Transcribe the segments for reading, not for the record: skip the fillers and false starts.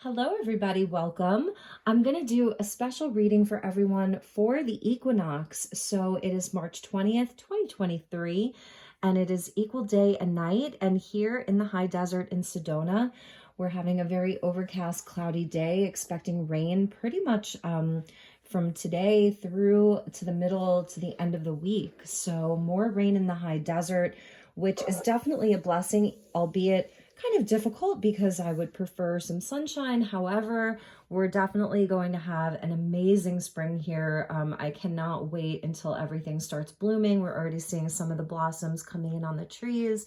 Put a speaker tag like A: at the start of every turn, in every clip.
A: Hello, everybody. Welcome. I'm going to do a special reading for everyone for the equinox. So it is March 20th, 2023, and it is equal day and night. And here in the high desert in Sedona, we're having a very overcast, cloudy day, expecting rain pretty much from today through to the middle to the end of the week. So more rain in the high desert, which is definitely a blessing, albeit kind of difficult because I would prefer some sunshine. However, we're definitely going to have an amazing spring here. I cannot wait until everything starts blooming. We're already seeing some of the blossoms coming in on the trees.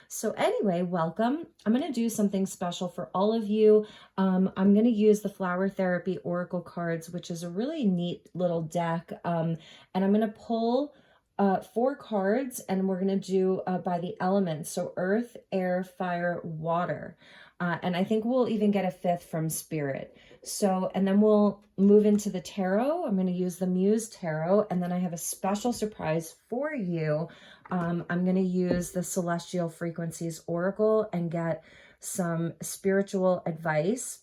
A: So anyway, welcome. I'm going to do something special for all of you. I'm going to use the Flower Therapy Oracle cards, which is a really neat little deck. And I'm going to pull 4 cards, and we're going to do by the elements. So earth, air, fire, water. And I think we'll even get a 5th from spirit. So, and then we'll move into the tarot. I'm going to use the Muse Tarot. And then I have a special surprise for you. I'm going to use the Celestial Frequencies Oracle and get some spiritual advice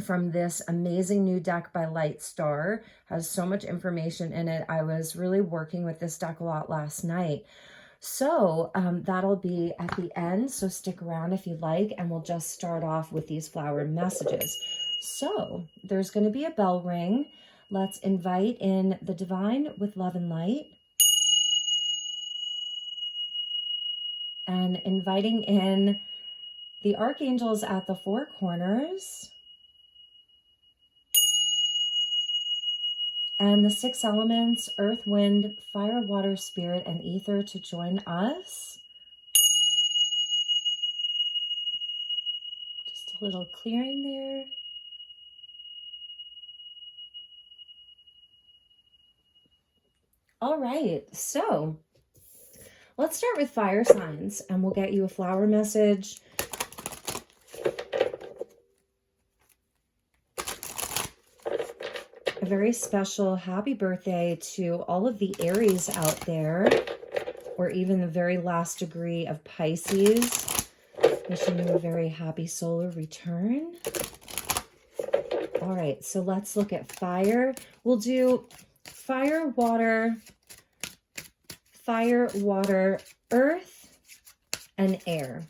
A: from this amazing new deck by Lightstar. Has so much information in it. I was really working with this deck a lot last night. So that'll be at the end. So stick around if you like, and we'll just start off with these flower messages. So there's going to be a bell ring. Let's invite in the divine with love and light. And inviting in the archangels at the 4 corners. And the 6 elements, earth, wind, fire, water, spirit, and ether to join us. Just a little clearing there. All right, so let's start with fire signs, and we'll get you a flower message. A very special happy birthday to all of the Aries out there, or even the very last degree of Pisces. Wishing you a very happy solar return. All right, so let's look at fire. We'll do fire, water, earth, and air.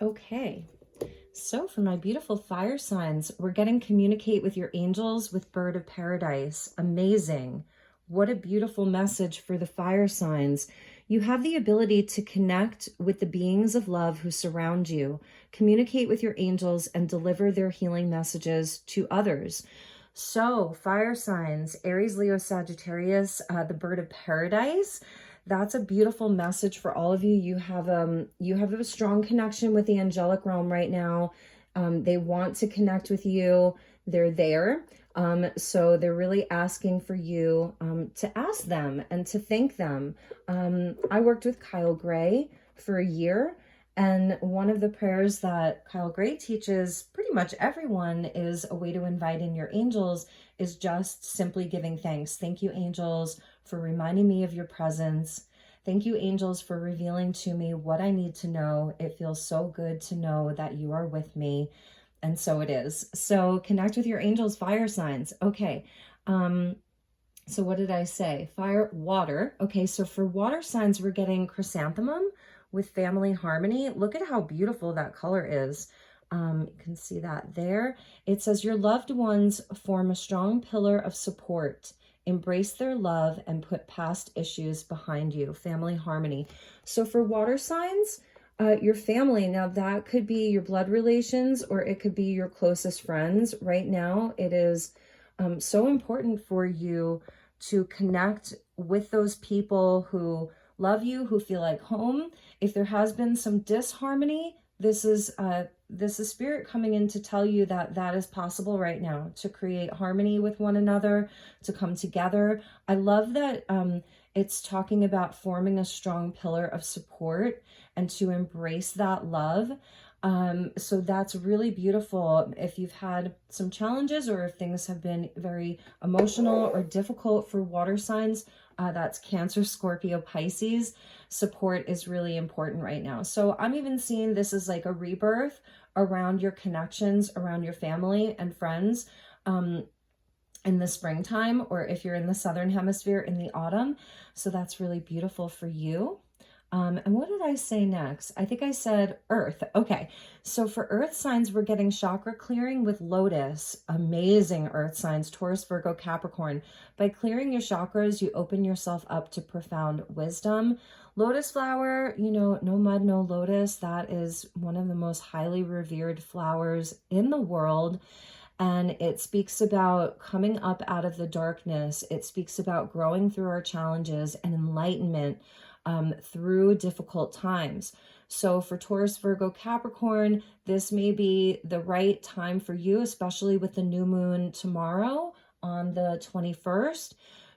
A: Okay, so for my beautiful fire signs, we're getting communicate with your angels with bird of paradise. Amazing. What a beautiful message for the fire signs. You have the ability to connect with the beings of love who surround you, communicate with your angels, and deliver their healing messages to others. So fire signs, Aries, Leo, Sagittarius, the bird of paradise. That's a beautiful message for all of you. You have a strong connection with the angelic realm right now. They want to connect with you. They're there. So they're really asking for you to ask them and to thank them. I worked with Kyle Gray for a year, and one of the prayers that Kyle Gray teaches pretty much everyone is a way to invite in your angels is just simply giving thanks. Thank you, angels, for reminding me of your presence. Thank you, angels, for revealing to me what I need to know. It feels so good to know that you are with me. And so it is. So connect with your angels, fire signs. Okay. So what did I say? Fire, water. Okay. So for water signs, we're getting chrysanthemum with family harmony. Look at how beautiful that color is. You can see that there. It says your loved ones form a strong pillar of support. Embrace their love and put past issues behind you. Family harmony. So for water signs, your family, now that could be your blood relations, or it could be your closest friends. Right now, it is so important for you to connect with those people who love you, who feel like home. If there has been some disharmony, this is spirit coming in to tell you that that is possible right now, to create harmony with one another, to come together. I love that it's talking about forming a strong pillar of support and to embrace that love. So that's really beautiful. If you've had some challenges or if things have been very emotional or difficult for water signs, that's Cancer, Scorpio, Pisces, support is really important right now. So I'm even seeing this as like a rebirth around your connections, around your family and friends. In the springtime, or if you're in the southern hemisphere in the autumn. So that's really beautiful for you. And what did I say next? I think I said earth. Okay. So for earth signs, we're getting chakra clearing with lotus. Amazing earth signs, Taurus, Virgo, Capricorn. By clearing your chakras, you open yourself up to profound wisdom. Lotus flower, you know, no mud, no lotus. That is one of the most highly revered flowers in the world. And it speaks about coming up out of the darkness. It speaks about growing through our challenges and enlightenment through difficult times. So for Taurus, Virgo, Capricorn, this may be the right time for you, especially with the new moon tomorrow on the 21st,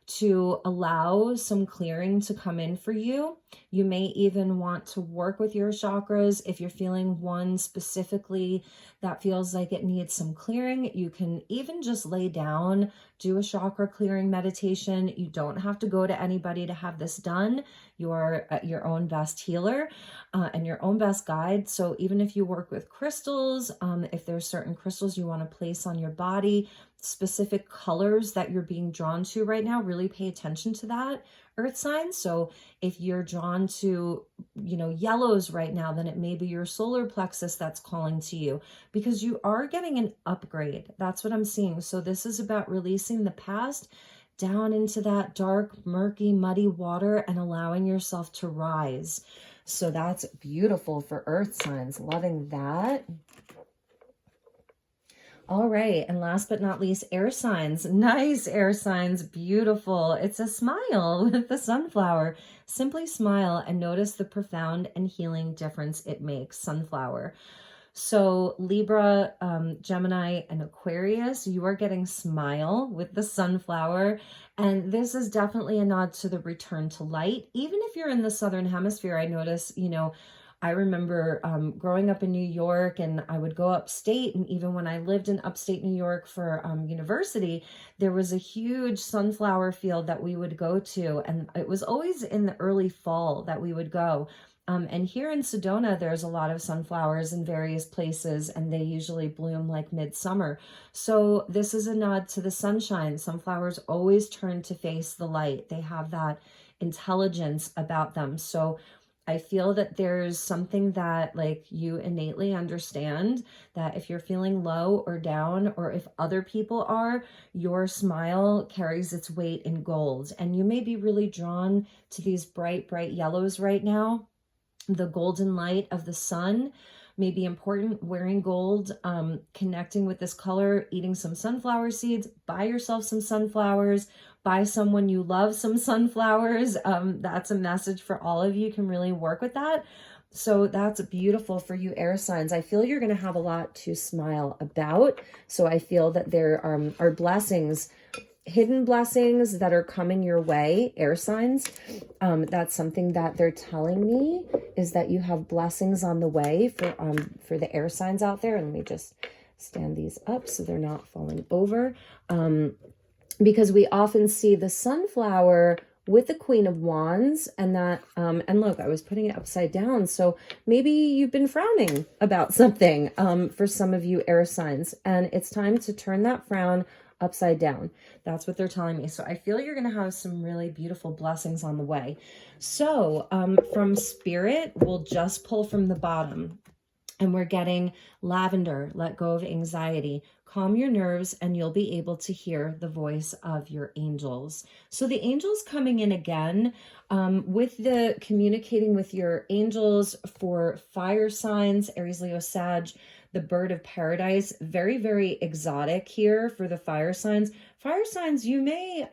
A: to allow some clearing to come in for you. You may even want to work with your chakras. If you're feeling one specifically that feels like it needs some clearing, you can even just lay down, do a chakra clearing meditation. You don't have to go to anybody to have this done. You are your own best healer and your own best guide. So even if you work with crystals, if there's certain crystals you want to place on your body, specific colors that you're being drawn to right now, really pay attention to that, earth signs. So if you're drawn to, you know, yellows right now, then it may be your solar plexus that's calling to you, because you are getting an upgrade. That's what I'm seeing. So this is about releasing the past down into that dark, murky, muddy water and allowing yourself to rise. So that's beautiful for earth signs. Loving that. All right. And last but not least, air signs. Nice, air signs. Beautiful. It's a smile with the sunflower. Simply smile and notice the profound and healing difference it makes. Sunflower. So Libra, Gemini, and Aquarius, you are getting smile with the sunflower. And this is definitely a nod to the return to light. Even if you're in the southern hemisphere, I notice, you know, I remember growing up in New York, and I would go upstate. And even when I lived in upstate New York for university, there was a huge sunflower field that we would go to. And it was always in the early fall that we would go. And here in Sedona, there's a lot of sunflowers in various places, and they usually bloom like midsummer. So this is a nod to the sunshine. Sunflowers always turn to face the light. They have that intelligence about them. So I feel that there's something that like you innately understand, that if you're feeling low or down, or if other people are, your smile carries its weight in gold. And you may be really drawn to these bright, bright yellows right now. The golden light of the sun may be important. Wearing gold, connecting with this color, eating some sunflower seeds, buy yourself some sunflowers, buy someone you love some sunflowers. That's a message for all of you. Can really work with that. So that's beautiful for you, air signs. I feel you're going to have a lot to smile about. So I feel that there are blessings, hidden blessings that are coming your way, air signs. That's something that they're telling me, is that you have blessings on the way for the air signs out there. And let me just stand these up so they're not falling over. Because we often see the sunflower with the Queen of Wands, and that, and look, I was putting it upside down. So maybe you've been frowning about something, for some of you air signs, and it's time to turn that frown upside down. That's what they're telling me. So I feel you're going to have some really beautiful blessings on the way. So, from Spirit, we'll just pull from the bottom. And we're getting lavender, let go of anxiety, calm your nerves, and you'll be able to hear the voice of your angels. So the angels coming in again, with the communicating with your angels for fire signs, Aries, Leo, Sag, the bird of paradise, very, very exotic here for the fire signs. Fire signs, you may,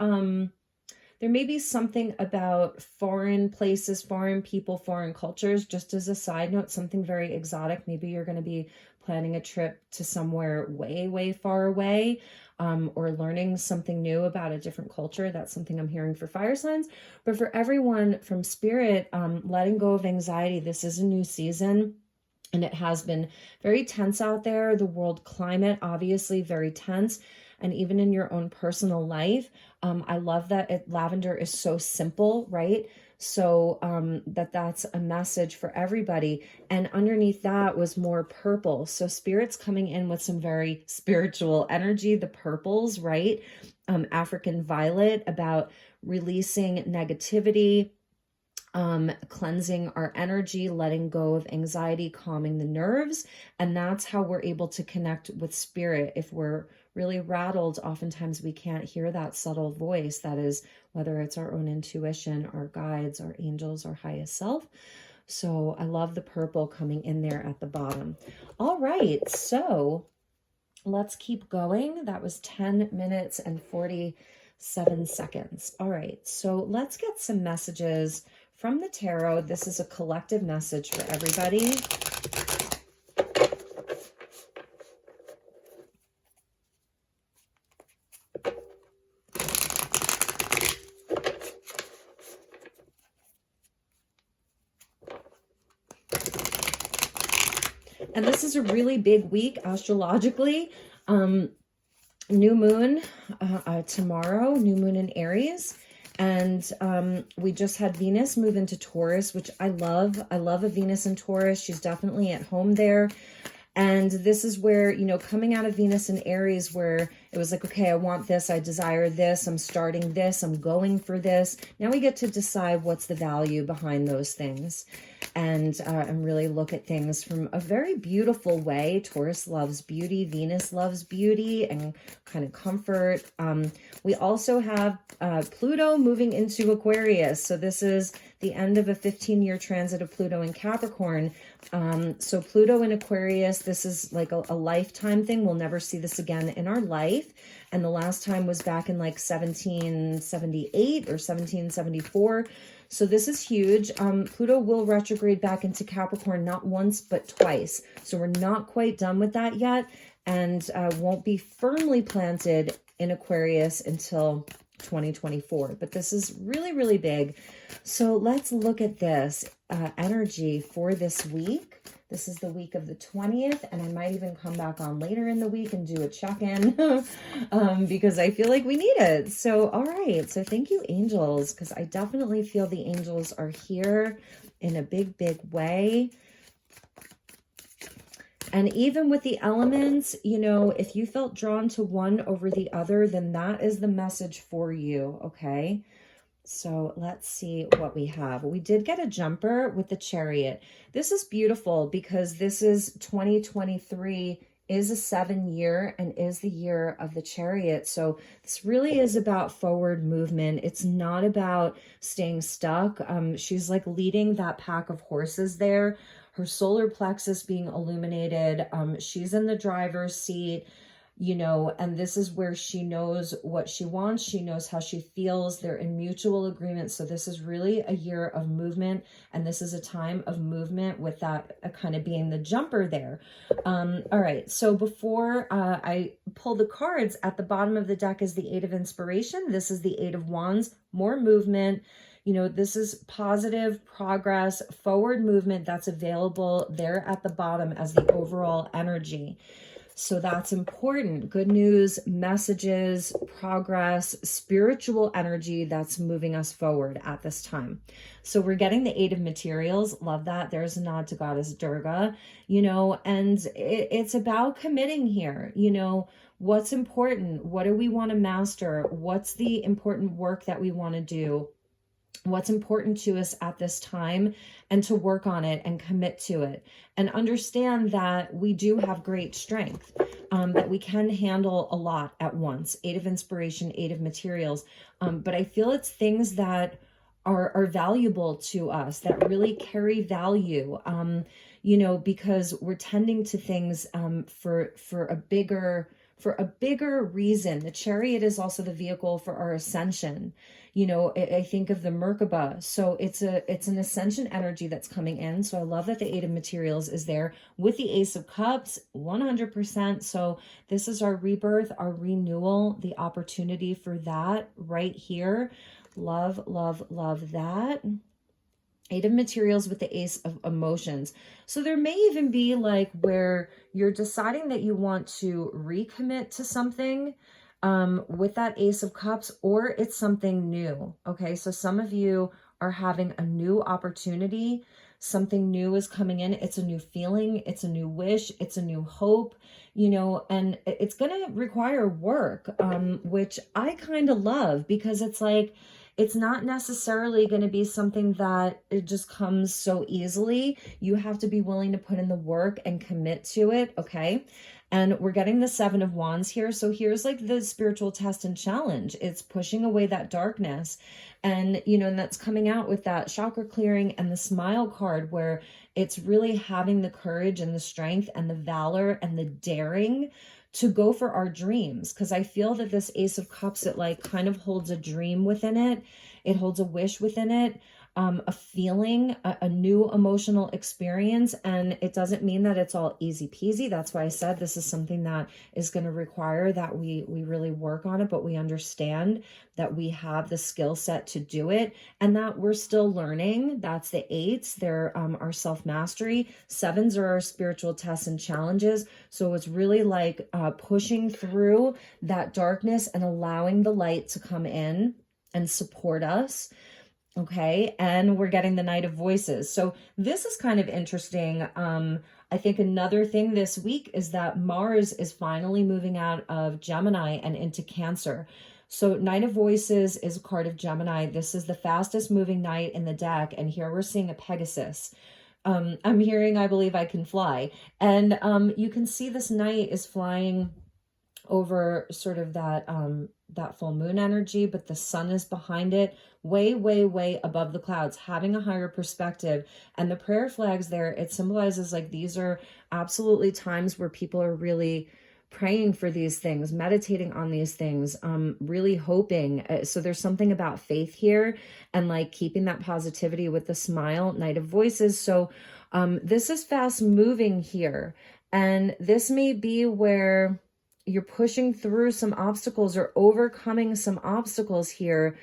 A: there may be something about foreign places, foreign people, foreign cultures. Just as a side note, something very exotic. Maybe you're going to be planning a trip to somewhere way, way far away, or learning something new about a different culture. That's something I'm hearing for fire signs. But for everyone from Spirit, letting go of anxiety. This is a new season. And it has been very tense out there. The world climate, obviously, very tense. And even in your own personal life, I love that lavender is so simple, right? So that's a message for everybody. And underneath that was more purple. So Spirit's coming in with some very spiritual energy, the purples, right? African violet, about releasing negativity, cleansing our energy, letting go of anxiety, calming the nerves. And that's how we're able to connect with spirit. If we're really rattled, oftentimes we can't hear that subtle voice that is, whether it's our own intuition, our guides, our angels, our highest self. So I love the purple coming in there at the bottom. All right, so let's keep going. That was 10 minutes and 47 seconds. All right, so let's get some messages from the tarot. This is a collective message for everybody. And this is a really big week astrologically. New moon tomorrow, new moon in Aries. And we just had Venus move into Taurus, which I love. I love a Venus in Taurus. She's definitely at home there. And this is where, you know, coming out of Venus in Aries, where it was like, okay, I want this, I desire this, I'm starting this, I'm going for this. Now we get to decide what's the value behind those things, and really look at things from a very beautiful way. Taurus loves beauty, Venus loves beauty and kind of comfort. We also have Pluto moving into Aquarius. So this is the end of a 15-year transit of Pluto in Capricorn. So Pluto in Aquarius, this is like a lifetime thing. We'll never see this again in our life. And the last time was back in like 1778 or 1774. So this is huge. Pluto will retrograde back into Capricorn, not once, but twice. So we're not quite done with that yet, and won't be firmly planted in Aquarius until 2024. But this is really, really big. So let's look at this energy for this week. This is the week of the 20th, and I might even come back on later in the week and do a check-in because I feel like we need it. So, all right. So thank you, angels, because I definitely feel the angels are here in a big, big way. And even with the elements, you know, if you felt drawn to one over the other, then that is the message for you, okay? So let's see what we have. We did get a jumper with the Chariot. This is beautiful because this is 2023 is a 7-year and is the year of the Chariot. So this really is about forward movement. It's not about staying stuck. She's like leading that pack of horses there. Her solar plexus being illuminated. She's in the driver's seat. You know, and this is where she knows what she wants. She knows how she feels. They're in mutual agreement. So this is really a year of movement. And this is a time of movement with that kind of being the jumper there. All right. So before I pull the cards, at the bottom of the deck is the Eight of Inspiration. This is the Eight of Wands, more movement. You know, this is positive progress, forward movement that's available there at the bottom as the overall energy. So that's important. Good news, messages, progress, spiritual energy that's moving us forward at this time. So we're getting the Eight of Materials. Love that. There's a nod to Goddess Durga, you know, and it's about committing here. You know, what's important? What do we want to master? What's the important work that we want to do? What's important to us at this time, and to work on it and commit to it, and understand that we do have great strength, that we can handle a lot at once. Eight of Inspiration, Eight of Materials. But I feel it's things that are valuable to us, that really carry value, you know, because we're tending to things for a bigger reason. The Chariot is also the vehicle for our ascension. You know, I think of the Merkaba. So it's an ascension energy that's coming in. So I love that the Eight of Materials is there with the Ace of Cups, 100%. So this is our rebirth, our renewal, the opportunity for that right here. Love, love, love that. Eight of Materials with the Ace of Emotions. So there may even be like where you're deciding that you want to recommit to something with that Ace of Cups, or it's something new. Okay, so some of you are having a new opportunity. Something new is coming in. It's a new feeling. It's a new wish. It's a new hope, you know, and it's going to require work, which I kind of love, because it's like, it's not necessarily going to be something that it just comes so easily. You have to be willing to put in the work and commit to it, okay? And we're getting the Seven of Wands here. So here's like the spiritual test and challenge. It's pushing away that darkness. And, you know, and that's coming out with that chakra clearing and the smile card, where it's really having the courage and the strength and the valor and the daring to go for our dreams. Because I feel that this Ace of Cups, it like kind of holds a dream within it. It holds a wish within it, a feeling, a new emotional experience. And it doesn't mean that it's all easy peasy. That's why I said this is something that is going to require that we really work on it, but we understand that we have the skill set to do it and that we're still learning. That's the eights. They're our self-mastery. Sevens are our spiritual tests and challenges. So it's really like pushing through that darkness and allowing the light to come in and support us. Okay, and we're getting the Knight of Voices. So this is kind of interesting. I think another thing this week is that Mars is finally moving out of Gemini and into Cancer. So Knight of Voices is a card of Gemini. This is the fastest moving knight in the deck. And here we're seeing a Pegasus. I'm hearing, I believe I can fly. And you can see this knight is flying over sort of that that full moon energy, but the sun is behind it, way, way, way above the clouds, having a higher perspective. And the prayer flags there, it symbolizes like these are absolutely times where people are really praying for these things, meditating on these things, really hoping. So there's something about faith here and like keeping that positivity with the smile, Knight of Voices. So this is fast moving here. And this may be where you're pushing through some obstacles or overcoming some obstacles here,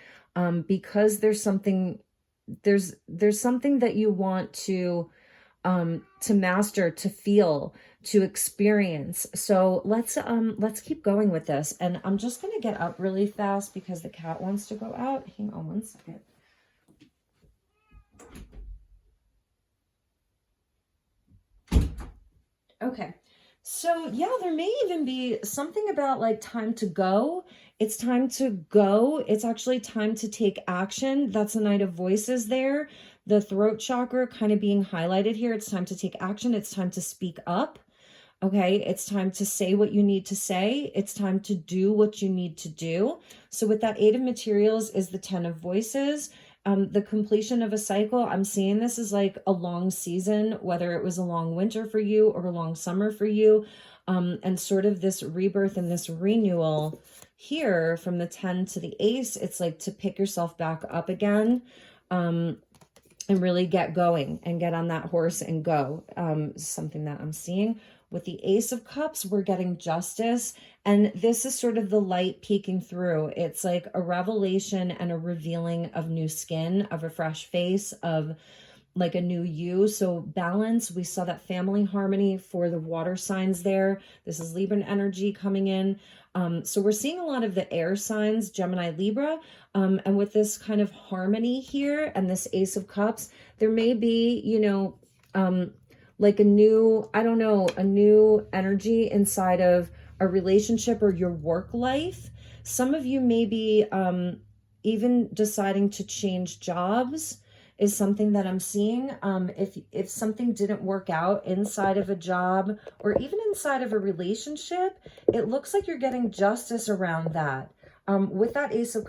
A: because there's something that you want to master, to feel, to experience. So let's keep going with this. And I'm just going to get up really fast because the cat wants to go out. Hang on one second. Okay. So yeah, there may even be something about like time to go. It's time to go. It's actually time to take action. That's a Knight of Voices there. The throat chakra kind of being highlighted here. It's time to take action. It's time to speak up. Okay, it's time to say what you need to say. It's time to do what you need to do. So with that Eight of Materials is the Ten of Voices. The completion of a cycle, I'm seeing this as like a long season, whether it was a long winter for you or a long summer for you, and sort of this rebirth and this renewal here from the 10 to the Ace. It's like to pick yourself back up again, and really get going and get on that horse and go. Something that I'm seeing. With the Ace of Cups, we're getting justice. And this is sort of the light peeking through. It's like a revelation and a revealing of new skin, of a fresh face, of like a new you. So balance, we saw that family harmony for the water signs there. This is Libra energy coming in. So we're seeing a lot of the air signs, Gemini, Libra. And with this kind of harmony here and this Ace of Cups, there may be, you know, like a new, I don't know, a new energy inside of a relationship or your work life. Some of you may be even deciding to change jobs is something that I'm seeing. If something didn't work out inside of a job or even inside of a relationship, it looks like you're getting justice around that. With that Ace of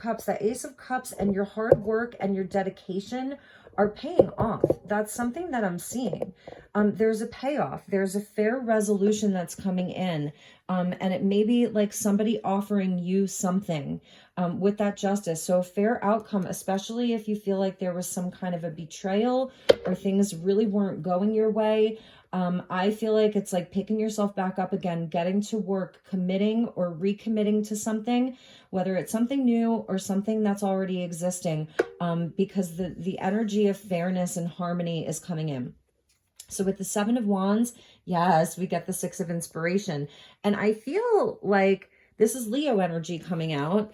A: Cups and your hard work and your dedication are paying off. That's something that I'm seeing. There's a payoff. There's a fair resolution that's coming in. And it may be like somebody offering you something with that justice. So a fair outcome, especially if you feel like there was some kind of a betrayal or things really weren't going your way. I feel like it's like picking yourself back up again, getting to work, committing or recommitting to something, whether it's something new or something that's already existing, because the energy of fairness and harmony is coming in. So with the Seven of Wands, yes, we get the Six of Inspiration. And I feel like this is Leo energy coming out.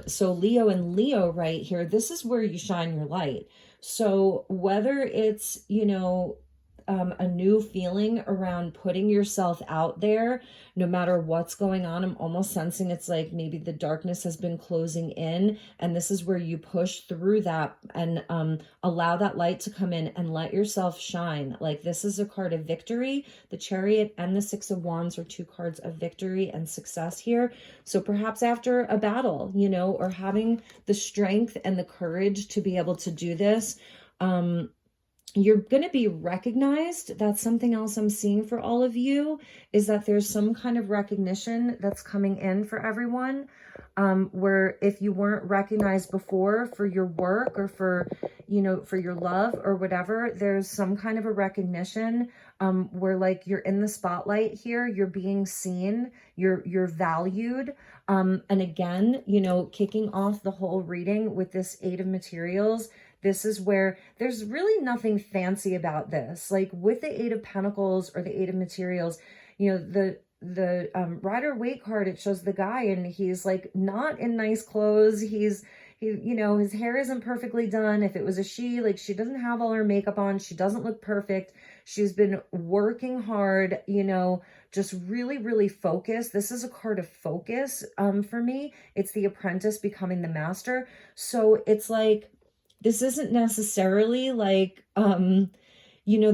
A: So Leo and Leo right here, this is where you shine your light. So whether it's, a new feeling around putting yourself out there, no matter what's going on, I'm almost sensing it's like maybe the darkness has been closing in, and this is where you push through that and allow that light to come in and let yourself shine. Like, this is a card of victory. The Chariot and the Six of Wands are two cards of victory and success here. So perhaps after a battle, or having the strength and the courage to be able to do this, you're going to be recognized. That's something else I'm seeing for all of you, is that there's some kind of recognition that's coming in for everyone, where if you weren't recognized before for your work or for your love or whatever, there's some kind of a recognition, where like you're in the spotlight here, you're being seen, you're valued. And again, kicking off the whole reading with this Eight of Materials, this is where there's really nothing fancy about this. Like with the Eight of Pentacles or the Eight of Materials, the Rider-Waite card, it shows the guy and he's like not in nice clothes. His hair isn't perfectly done. If it was a she, like she doesn't have all her makeup on. She doesn't look perfect. She's been working hard, just really, really focused. This is a card of focus for me. It's the apprentice becoming the master. So it's like, this isn't necessarily like, the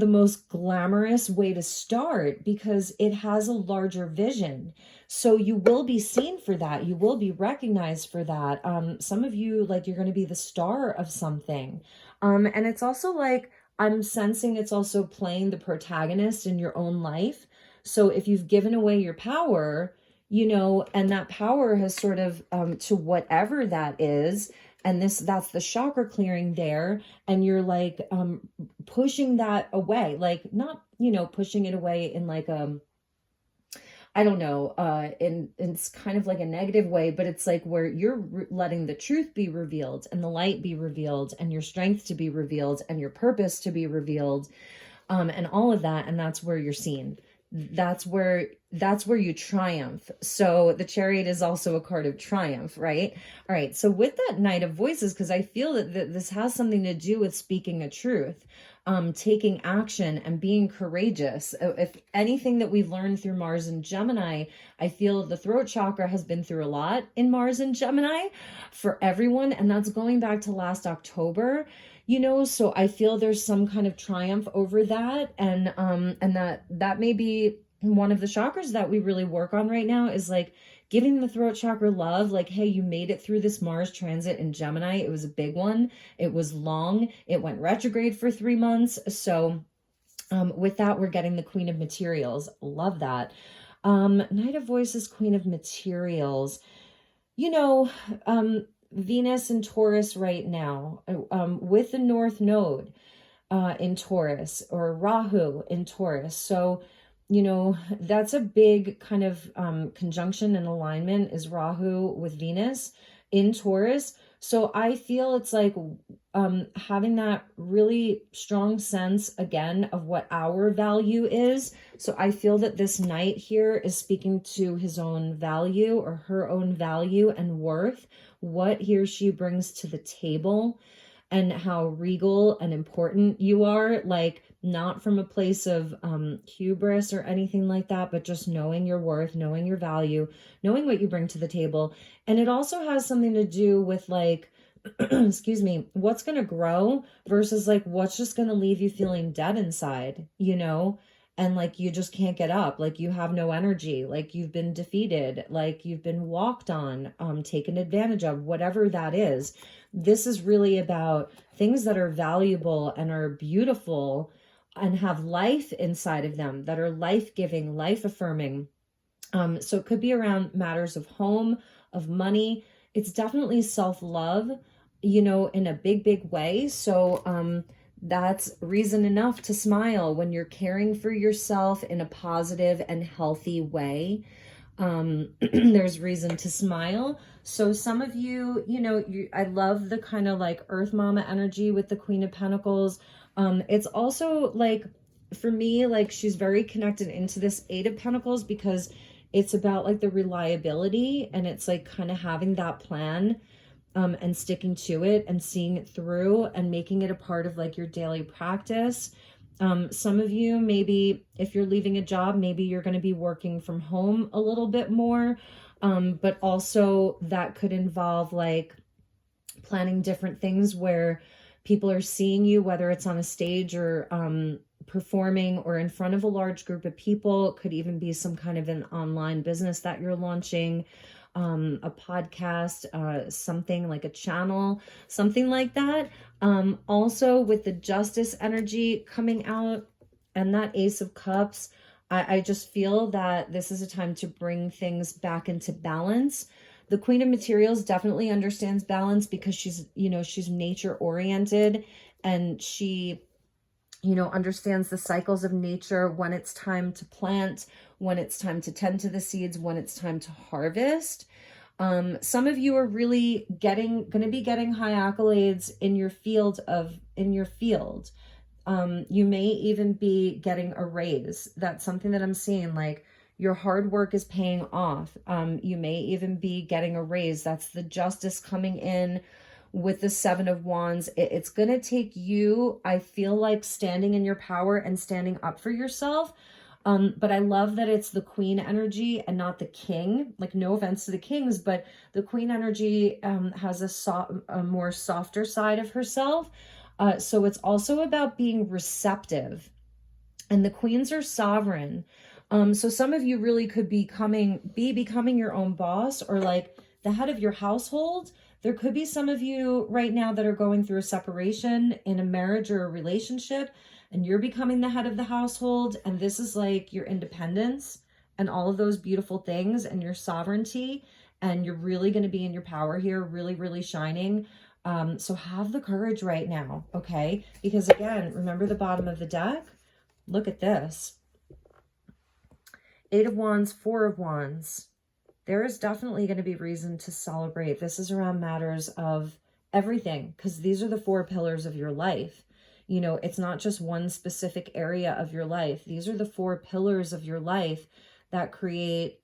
A: most glamorous way to start, because it has a larger vision. So you will be seen for that. You will be recognized for that. Some of you, like, you're going to be the star of something. And it's also like, I'm sensing it's also playing the protagonist in your own life. So if you've given away your power, and that power has sort of, to whatever that is, and that's the chakra clearing there, and you're like pushing that away, like not pushing it away in like I don't know, it's kind of like a negative way, but it's like where you're letting the truth be revealed and the light be revealed and your strength to be revealed and your purpose to be revealed, and all of that, and that's where you're seen. That's where you triumph. So the Chariot is also a card of triumph, right? All right. So with that Knight of Voices, because I feel that this has something to do with speaking a truth, taking action and being courageous. If anything that we've learned through Mars and Gemini, I feel the throat chakra has been through a lot in Mars and Gemini for everyone. And that's going back to last October. So I feel there's some kind of triumph over that. And that may be one of the chakras that we really work on right now, is like giving the throat chakra love. Like, hey, you made it through this Mars transit in Gemini. It was a big one. It was long. It went retrograde for 3 months. So with that, we're getting the Queen of Materials. Love that. Knight of Voices, Queen of Materials. Venus in Taurus right now, with the North Node in Taurus, or Rahu in Taurus. So, that's a big kind of conjunction and alignment, is Rahu with Venus in Taurus. So I feel it's like having that really strong sense again of what our value is. So I feel that this knight here is speaking to his own value or her own value and worth, what he or she brings to the table, and how regal and important you are, like not from a place of hubris or anything like that, but just knowing your worth, knowing your value, knowing what you bring to the table. And it also has something to do with like, excuse me, what's going to grow versus like what's just going to leave you feeling dead inside, and like you just can't get up, like you have no energy, like you've been defeated, like you've been walked on, taken advantage of, whatever that is. This is really about things that are valuable and are beautiful and have life inside of them, that are life-giving, life-affirming. So it could be around matters of home, of money. It's definitely self-love, in a big, big way. So That's reason enough to smile when you're caring for yourself in a positive and healthy way. There's reason to smile. So some of you, you know, I love the kind of like Earth Mama energy with the Queen of Pentacles. It's also like, for me, like she's very connected into this Eight of Pentacles because it's about like the reliability, and it's like kind of having that plan, and sticking to it and seeing it through and making it a part of like your daily practice. Some of you, maybe if you're leaving a job, maybe you're going to be working from home a little bit more. But also that could involve like planning different things where people are seeing you, whether it's on a stage or performing or in front of a large group of people. It could even be some kind of an online business that you're launching, a podcast, something like a channel, something like that. Also with the Justice energy coming out and that Ace of Cups, I just feel that this is a time to bring things back into balance. The Queen of Materials definitely understands balance because she's, you know, she's nature oriented, and she, you know, understands the cycles of nature, when it's time to plant, when it's time to tend to the seeds, when it's time to harvest. Some of you are really going to be getting high accolades in your field. You may even be getting a raise. That's something that I'm seeing, like your hard work is paying off. You may even be getting a raise. That's the Justice coming in with the Seven of Wands. It's going to take you, I feel like, standing in your power and standing up for yourself. But I love that it's the Queen energy and not the King. Like, no offense to the Kings, but the Queen energy has a more softer side of herself. So it's also about being receptive. And the Queens are sovereign. So some of you really could be becoming your own boss, or like the head of your household. There could be some of you right now that are going through a separation in a marriage or a relationship, and you're becoming the head of the household. And this is like your independence and all of those beautiful things and your sovereignty. And you're really going to be in your power here, really, really shining. So have the courage right now, okay? Because again, remember the bottom of the deck? Look at this. Eight of Wands, Four of Wands. There is definitely going to be reason to celebrate. This is around matters of everything, because these are the four pillars of your life. You know, it's not just one specific area of your life. These are the four pillars of your life that create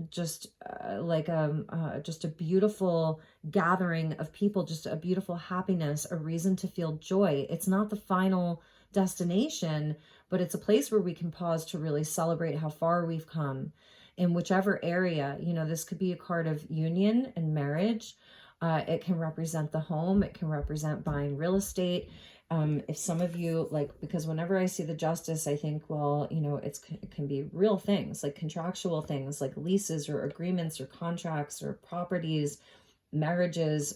A: just a beautiful gathering of people, just a beautiful happiness, a reason to feel joy. It's not the final destination, but it's a place where we can pause to really celebrate how far we've come in whichever area. You know, this could be a card of union and marriage. It can represent the home. It can represent buying real estate. If some of you, like, because whenever I see the Justice, I think, well, you know, it can be real things, like contractual things, like leases or agreements or contracts or properties, marriages,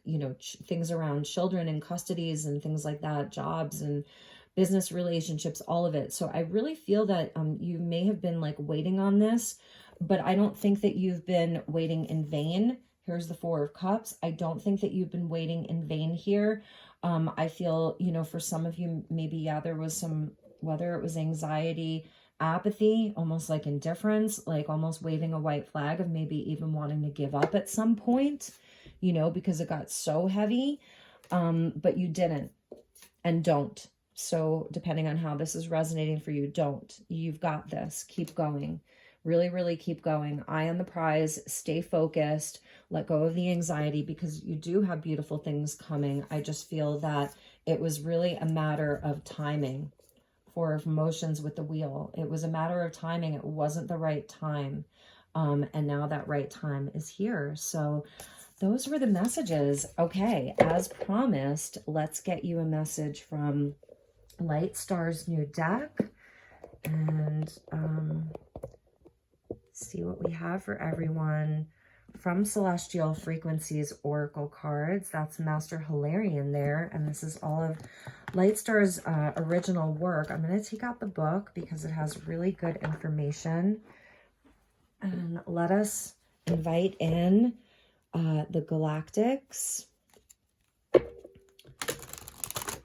A: you know, things around children and custodies and things like that, jobs and business relationships, all of it. So I really feel that you may have been like waiting on this, but I don't think that you've been waiting in vain. Here's the Four of Cups. I don't think that you've been waiting in vain here. I feel, you know, for some of you, maybe, yeah, there was some, whether it was anxiety, apathy, almost like indifference, like almost waving a white flag of maybe even wanting to give up at some point, you know, because it got so heavy, but you didn't and don't. So depending on how this is resonating for you, don't. You've got this. Keep going. Really, really keep going. Eye on the prize. Stay focused. Let go of the anxiety, because you do have beautiful things coming. I just feel that it was really a matter of timing. Four of Emotions with the Wheel. It was a matter of timing. It wasn't the right time. And now that right time is here. So those were the messages. Okay, as promised, let's get you a message from Light Star's new deck. And see what we have for everyone from Celestial Frequencies Oracle cards. That's Master Hilarion there, and this is all of Light Star's original work. I'm going to take out the book because it has really good information, and let us invite in the Galactics,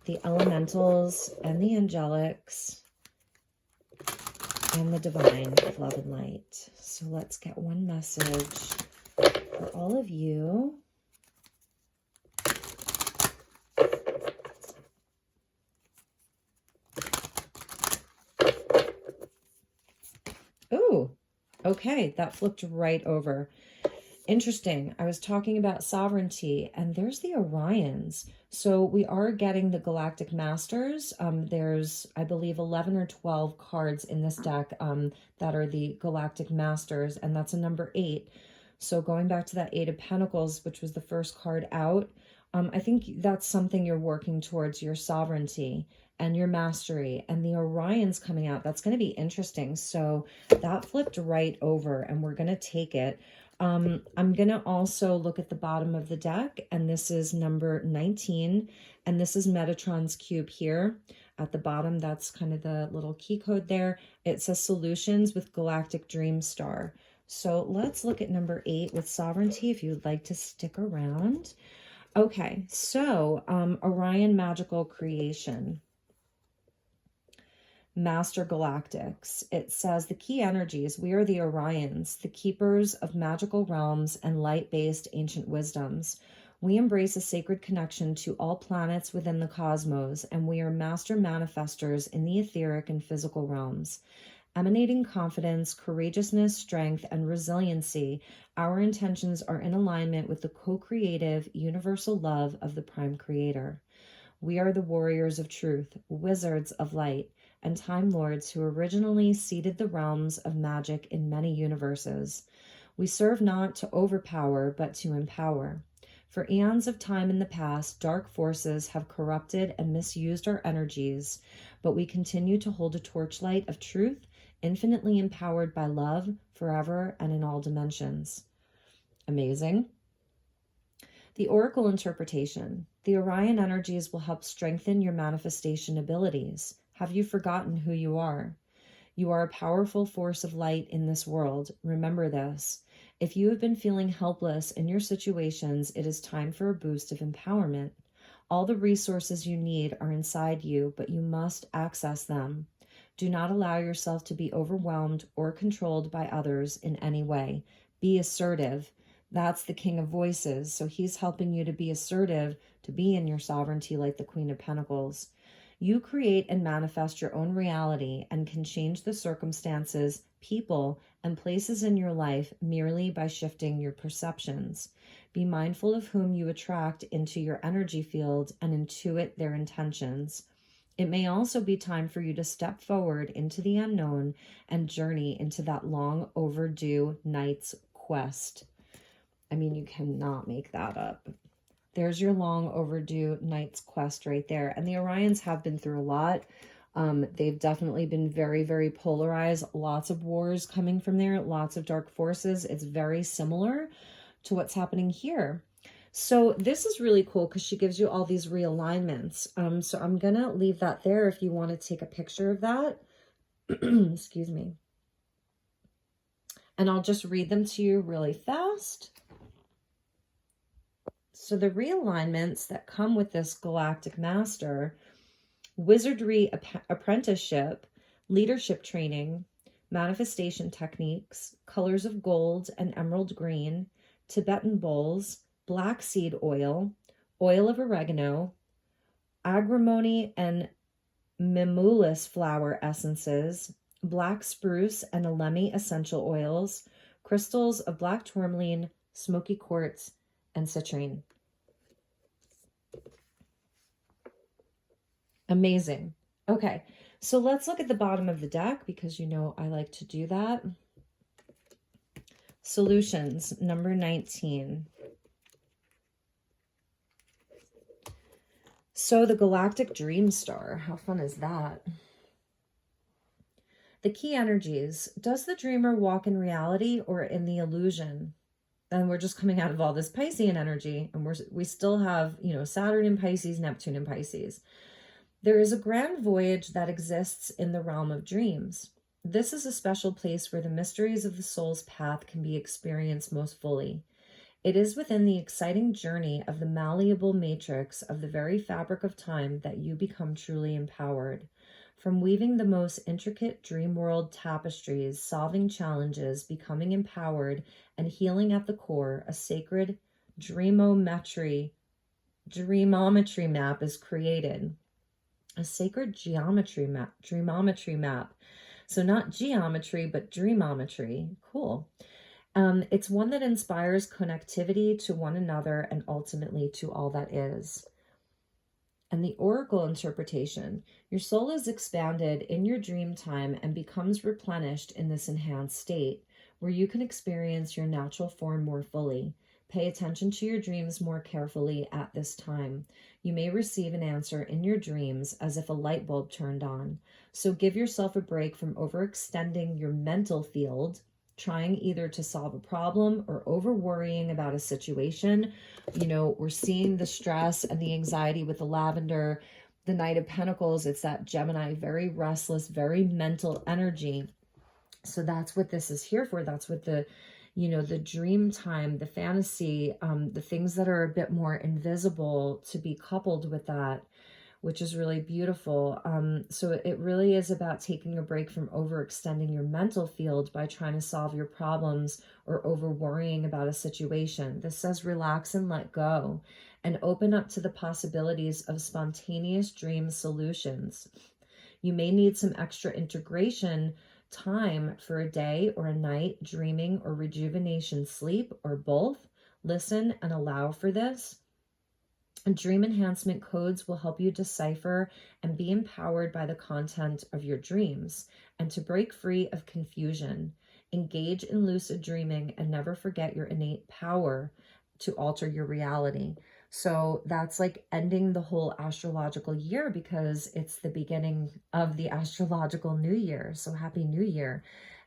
A: the elementals and the angelics and the divine of love and light. So let's get one message for all of you. Oh, okay, that flipped right over. Interesting. I was talking about sovereignty, and there's the Orions. So we are getting the Galactic Masters. There's, I believe, 11 or 12 cards in this deck that are the Galactic Masters, and that's a number 8. So going back to that 8 of Pentacles, which was the first card out, I think that's something you're working towards, your sovereignty and your mastery. And the Orions coming out, that's going to be interesting. So that flipped right over, and we're going to take it. I'm going to also look at the bottom of the deck, and this is number 19, and this is Metatron's cube here at the bottom. That's kind of the little key code there. It says solutions with Galactic Dreamstar. So let's look at number 8 with sovereignty, if you would like to stick around. Okay, so Orion magical creation. Master Galactics. It says the key energies, we are the Orions, the keepers of magical realms and light-based ancient wisdoms. We embrace a sacred connection to all planets within the cosmos, and we are master manifestors in the etheric and physical realms. Emanating confidence, courageousness, strength, and resiliency, our intentions are in alignment with the co-creative universal love of the Prime Creator. We are the warriors of truth, wizards of light, and Time Lords who originally seeded the realms of magic in many universes. We serve not to overpower, but to empower. For eons of time in the past, dark forces have corrupted and misused our energies, but we continue to hold a torchlight of truth, infinitely empowered by love, forever and in all dimensions. Amazing. The Oracle interpretation. The Orion energies will help strengthen your manifestation abilities. Have you forgotten who you are? You are a powerful force of light in this world. Remember this. If you have been feeling helpless in your situations, it is time for a boost of empowerment. All the resources you need are inside you, but you must access them. Do not allow yourself to be overwhelmed or controlled by others in any way. Be assertive. That's the King of Voices. So he's helping you to be assertive, to be in your sovereignty like the Queen of Pentacles. You create and manifest your own reality and can change the circumstances, people, and places in your life merely by shifting your perceptions. Be mindful of whom you attract into your energy field and intuit their intentions. It may also be time for you to step forward into the unknown and journey into that long overdue knight's quest. I mean, you cannot make that up. There's your long overdue knight's quest right there. And the Orions have been through a lot. They've definitely been very, very polarized. Lots of wars coming from there. Lots of dark forces. It's very similar to what's happening here. So this is really cool because she gives you all these realignments. So I'm going to leave that there if you want to take a picture of that. Excuse me. And I'll just read them to you really fast. So the realignments that come with this Galactic Master: wizardry apprenticeship, leadership training, manifestation techniques, colors of gold and emerald green, Tibetan bowls, black seed oil, oil of oregano, agrimony and mimulus flower essences, black spruce and alemi essential oils, crystals of black tourmaline, smoky quartz, and citrine. Amazing. Okay, so let's look at the bottom of the deck because you know I like to do that. Solutions, number 19. So the Galactic Dreamstar, how fun is that? The key energies. Does the dreamer walk in reality or in the illusion? And we're just coming out of all this Piscean energy, and we still have, you know, Saturn in Pisces, Neptune in Pisces. There is a grand voyage that exists in the realm of dreams. This is a special place where the mysteries of the soul's path can be experienced most fully. It is within the exciting journey of the malleable matrix of the very fabric of time that you become truly empowered. From weaving the most intricate dream world tapestries, solving challenges, becoming empowered, and healing at the core, a sacred dreamometry map is created. A sacred dreamometry map. So not geometry, but dreamometry. Cool. It's one that inspires connectivity to one another and ultimately to all that is. And the oracle interpretation: your soul is expanded in your dream time and becomes replenished in this enhanced state where you can experience your natural form more fully. Pay attention to your dreams more carefully at this time. You may receive an answer in your dreams as if a light bulb turned on. So give yourself a break from overextending your mental field, trying either to solve a problem or over worrying about a situation. You know, we're seeing the stress and the anxiety with the lavender, the Knight of Pentacles. It's that Gemini, very restless, very mental energy. So that's what this is here for. That's what the, you know, the dream time, the fantasy, the things that are a bit more invisible to be coupled with that, which is really beautiful. So it really is about taking a break from overextending your mental field by trying to solve your problems or over worrying about a situation. This says relax and let go and open up to the possibilities of spontaneous dream solutions. You may need some extra integration time for a day or a night, dreaming or rejuvenation, sleep, or both. Listen and allow for this. Dream enhancement codes will help you decipher and be empowered by the content of your dreams and to break free of confusion. Engage in lucid dreaming and never forget your innate power to alter your reality. So that's like ending the whole astrological year because it's the beginning of the astrological new year. So happy new year.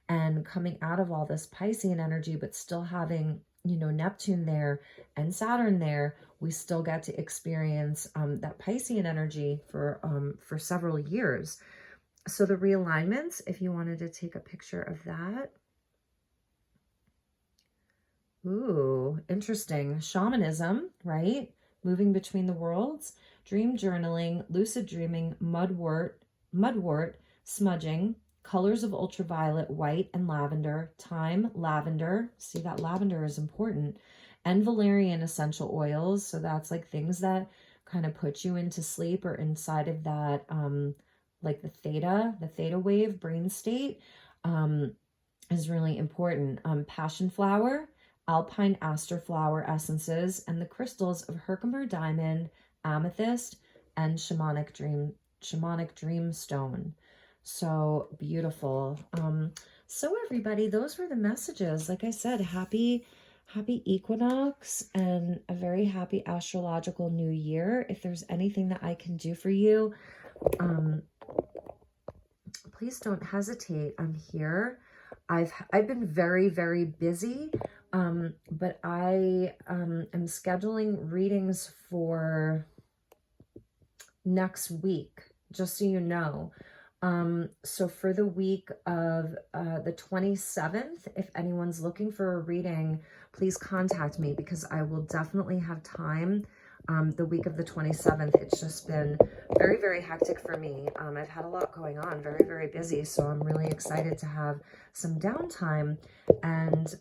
A: And coming out of all this Piscean energy, but still having, you know, Neptune there and Saturn there, we still get to experience that Piscean energy for several years. So the realignments, if you wanted to take a picture of that. Ooh, interesting. Shamanism, right? Moving between the worlds, dream journaling, lucid dreaming, mudwort, smudging, colors of ultraviolet, white and lavender, thyme, lavender. See, that lavender is important. And valerian essential oils. So that's like things that kind of put you into sleep or inside of that, like the theta wave brain state is really important. Passion flower, alpine aster flower essences, and the crystals of Herkimer diamond, amethyst, and shamanic dream stone. So beautiful. So everybody, those were the messages. Like I said, happy equinox and a very happy astrological new year. If there's anything that I can do for you, please don't hesitate. I'm here. I've been very, very busy, but I am scheduling readings for next week, just so you know. So for the week of the 27th, if anyone's looking for a reading, please contact me because I will definitely have time the week of the 27th. It's just been very, very hectic for me. I've had a lot going on, very, very busy. So I'm really excited to have some downtime. And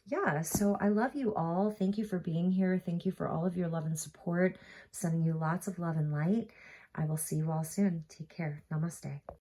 A: yeah, so I love you all. Thank you for being here. Thank you for all of your love and support. I'm sending you lots of love and light. I will see you all soon. Take care. Namaste.